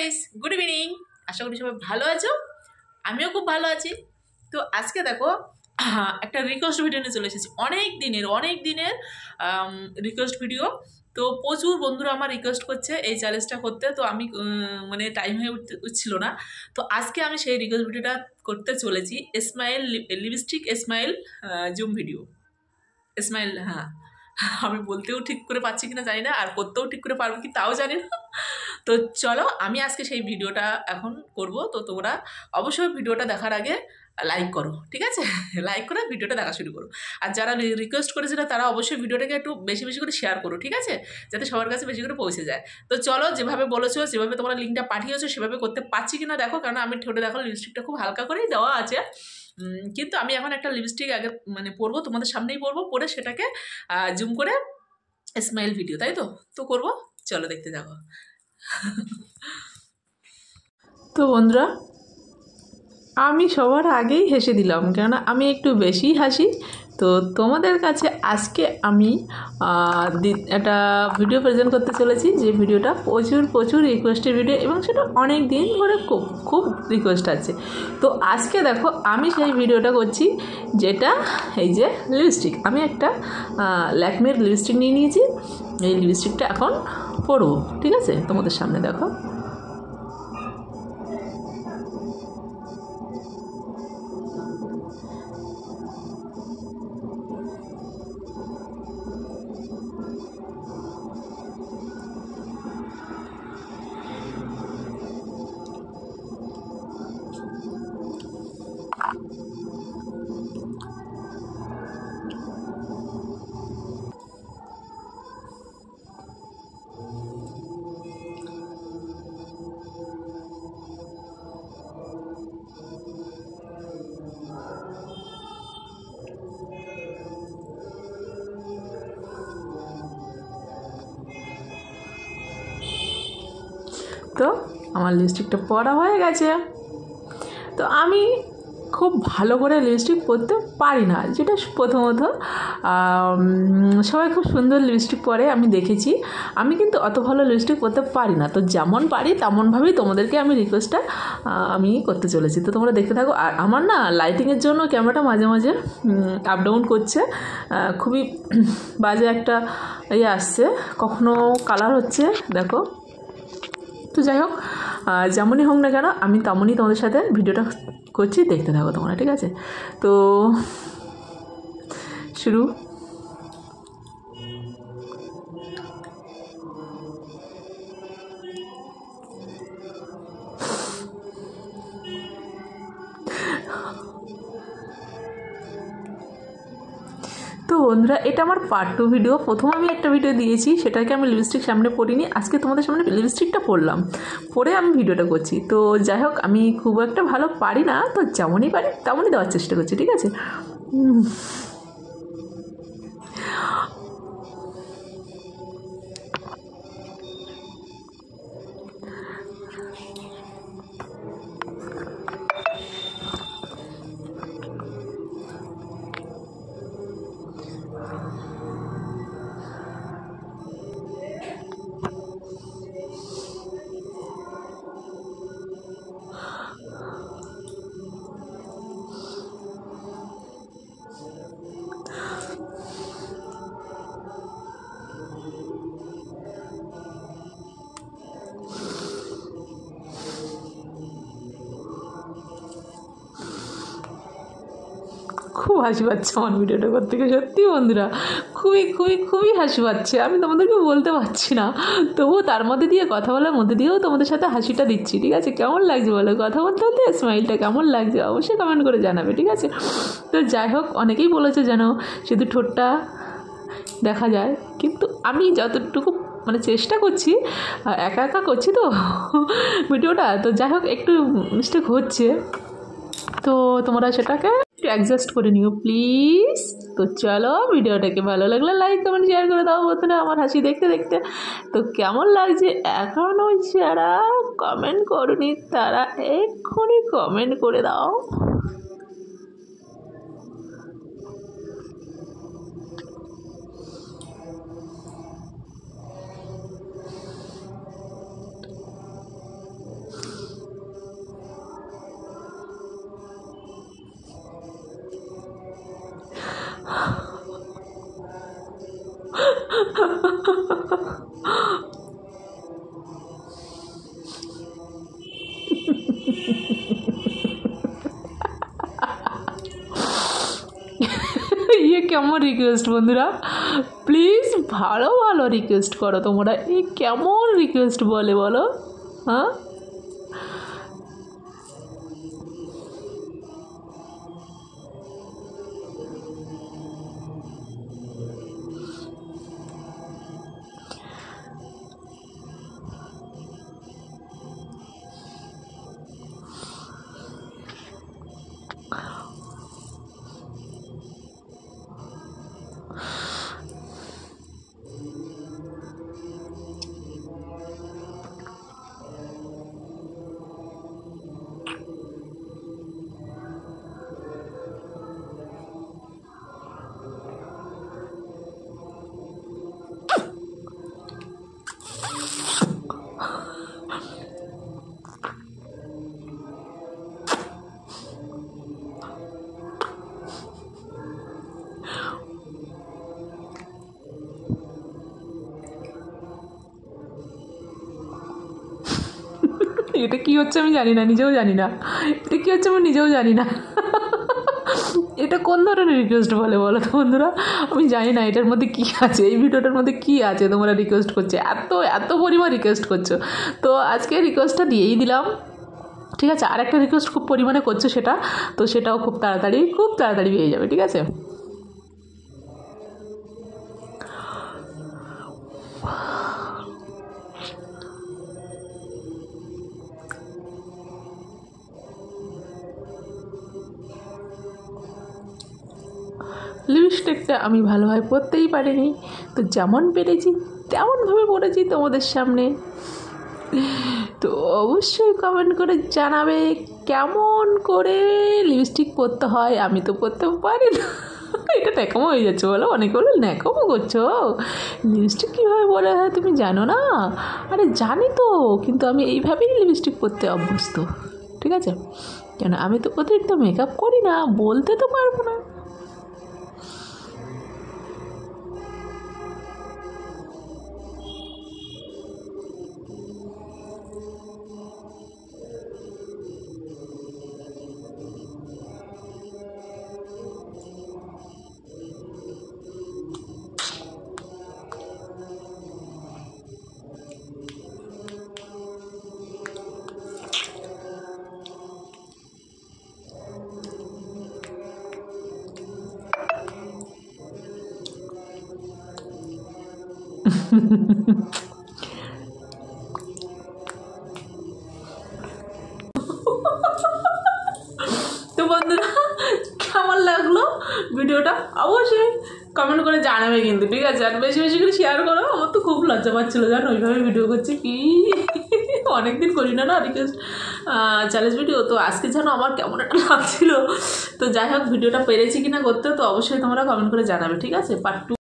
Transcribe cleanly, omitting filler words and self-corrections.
Guys, good evening. আশা করি সবাই ভালো আছো, আমিও খুব ভালো আছি। তো আজকে দেখো একটা রিকোয়েস্ট ভিডিও নিয়ে চলে এসেছি। অনেক দিনের রিকোয়েস্ট ভিডিও। তো প্রচুর বন্ধুরা আমার রিকোয়েস্ট করছে এই চ্যালেঞ্জটা করতে, তো আমি মানে টাইম হয়ে উঠছিল না। তো আজকে আমি সেই রিকোয়েস্ট ভিডিওটা করতে চলেছি। Smile lipstick smile zoom video. Smile, হ্যাঁ, আমি বলতেও ঠিক করে পাচ্ছি কিনা জানি না, আর করতেও ঠিক করে পারবো কি তাও জানি না। তো চলো, আমি আজকে সেই ভিডিওটা এখন করব। তো তোমরা অবশ্যই ভিডিওটা দেখার আগে লাইক করো, ঠিক আছে? লাইক করে ভিডিওটা দেখা শুরু করো। আর যারা রিকোয়েস্ট করেছিল তারা অবশ্যই ভিডিওটাকে একটু বেশি বেশি করে শেয়ার করো, ঠিক আছে? যাতে সবার কাছে বেশি করে পৌঁছে যায়। তো চলো, যেভাবে বলেছো, যেভাবে তোমরা লিঙ্কটা পাঠিয়েছো সেভাবে করতে পারছি কিনা দেখো। কারণ আমি ঠোঁটে দেখো লিপস্টিকটা খুব হালকা করেই দেওয়া আছে, কিন্তু আমি এখন একটা লিপস্টিক আগে মানে পরবো, তোমাদের সামনেই পরবো, পরে সেটাকে জুম করে স্মাইল ভিডিও, তাই তো তো করবো। চলো দেখতে যাবো। তো বন্ধুরা, আমি সবার আগেই হেসে দিলাম, কেননা আমি একটু বেশি হাসি। তো তোমাদের কাছে আজকে আমি একটা ভিডিও প্রেজেন্ট করতে চলেছি, যে ভিডিওটা প্রচুর রিকোয়েস্টের ভিডিও, এবং সেটা অনেক দিন ধরে খুব রিকোয়েস্ট আছে। তো আজকে দেখো আমি সেই ভিডিওটা করছি, যেটা এই যে লিপস্টিক। আমি একটা ল্যাকমের লিপস্টিক নিয়ে নিয়েছি। এই লিপস্টিকটা এখন পরবো, ঠিক আছে? তোমাদের সামনে দেখো। তো আমার লিপস্টিকটা পরা হয়ে গেছে। তো আমি খুব ভালো করে লিপস্টিক পরতে পারি না, যেটা প্রথমত। সবাই খুব সুন্দর লিপস্টিক পরে আমি দেখেছি, আমি কিন্তু অত ভালো লিপস্টিক পরতে পারি না। তো যেমন পারি তেমনভাবেই তোমাদেরকে আমি রিকোয়েস্টটা আমি করতে চলেছি। তো তোমরা দেখতে থাকো। আর আমার না লাইটিংয়ের জন্য ক্যামেরাটা মাঝে মাঝে আপ ডাউন করছে, খুবই বাজে একটা ইয়ে আসছে, কখনো কালার হচ্ছে, দেখো। তো যাই হোক, যেমনই হোক না কেন, আমি তেমনই তোমাদের সাথে ভিডিওটা করছি, দেখতে থাকো তোমরা, ঠিক আছে? তো শুরু। তো বন্ধুরা, এটা আমার পার্ট 2 ভিডিও। প্রথম আমি একটা ভিডিও দিয়েছি, সেটাকে আমি লিপস্টিক সামনে পরিনি। আজকে তোমাদের সামনে লিপস্টিকটা পরলাম, পরে আমি ভিডিওটা করছি। তো যাই হোক, আমি খুব একটা ভালো পারি না, তো যেমনই পারি তেমনই দেওয়ার চেষ্টা করছি, ঠিক আছে? খুব হাসি পাচ্ছে আমার ভিডিওটা করতে গিয়ে, সত্যি বন্ধুরা, খুবই হাসি পাচ্ছে। আমি তোমাদেরকে বলতে পারছি না, তবুও তার মধ্যে দিয়ে, কথা বলার মধ্যে দিয়েও তোমাদের সাথে হাসিটা দিচ্ছি, ঠিক আছে? কেমন লাগছে বলো, কথা বলতে বলতে স্মাইলটা কেমন লাগছে অবশ্যই কমেন্ট করে জানাবে, ঠিক আছে? তো যাই হোক, অনেকেই বলেছে যেন শুধু ঠোঁটটা দেখা যায়, কিন্তু আমি যতটুকু মানে চেষ্টা করছি, একা একা করছি তো ভিডিওটা। তো যাই হোক, একটু মিস্টেক হচ্ছে, তো তোমরা সেটাকে একটু অ্যাডজাস্ট করে নিও প্লিজ। তো চলো, ভিডিওটাকে ভালো লাগলে লাইক কমেন্ট শেয়ার করে দাও বন্ধুরা, আমার হাসি দেখতে দেখতে। তো কেমন লাগছে, এখনও যারা কমেন্ট করনি তারা এক্ষুনি কমেন্ট করে দাও। ইয়ে কেমন রিকোয়েস্ট বন্ধুরা, প্লিজ ভালো ভালো রিকোয়েস্ট করো তোমরা। এই কেমন রিকোয়েস্ট বলে বলো? হ্যাঁ, এটা কি হচ্ছে আমি জানি না, নিজেও জানি না এটা কি হচ্ছে, আমি নিজেও জানি না। এটা কোন ধরনের রিকোয়েস্ট বলে বলো তো বন্ধুরা? আমি জানি না এটার মধ্যে কী আছে, এই ভিডিওটার মধ্যে কী আছে তোমরা রিকোয়েস্ট করছে, এত এত পরিমাণ রিকোয়েস্ট করছো। তো আজকে রিকোয়েস্টটা দিয়েই দিলাম, ঠিক আছে। আর একটা রিকোয়েস্ট খুব পরিমাণে করছো, সেটা তো সেটাও খুব তাড়াতাড়ি পেয়ে যাবে, ঠিক আছে। লিপস্টিকটা আমি ভালোভাবে পরতেই পারিনি, তো যেমন পেরেছি তেমনভাবে পরেছি তোমাদের সামনে। তো অবশ্যই কমেন্ট করে জানাবে কেমন করে লিপস্টিক পরতে হয়। আমি তো পরতে পারি না। এটা ন্যাকামো হয়ে যাচ্ছে বলো, অনেকে বলো ন্যাকামো করছো, লিপস্টিক কীভাবে পরা হয় তুমি জানো না? আরে জানি তো, কিন্তু আমি এইভাবেই লিপস্টিক পরতে অভ্যস্ত, ঠিক আছে। কেন আমি তো অতিরিক্ত মেকআপ করি না, বলতে তো পারবো না। তো বন্ধুরা কেমন লাগলো ভিডিওটা অবশ্যই কমেন্ট করে জানাবে কিন্তু, ঠিক আছে। আর বেশি বেশি করে শেয়ার করো। আমার তো খুব লজ্জা পাচ্ছিলো জানো, ওইভাবে ভিডিও করছি কি অনেকদিন করি না রিকোয়েস্ট চ্যালেঞ্জ ভিডিও। তো আজকে যেন আমার কেমন একটা লাগছিল। তো যাই হোক, ভিডিওটা পেরেছি কিনা করতে তো অবশ্যই তোমরা কমেন্ট করে জানাবে, ঠিক আছে। পার্ট 2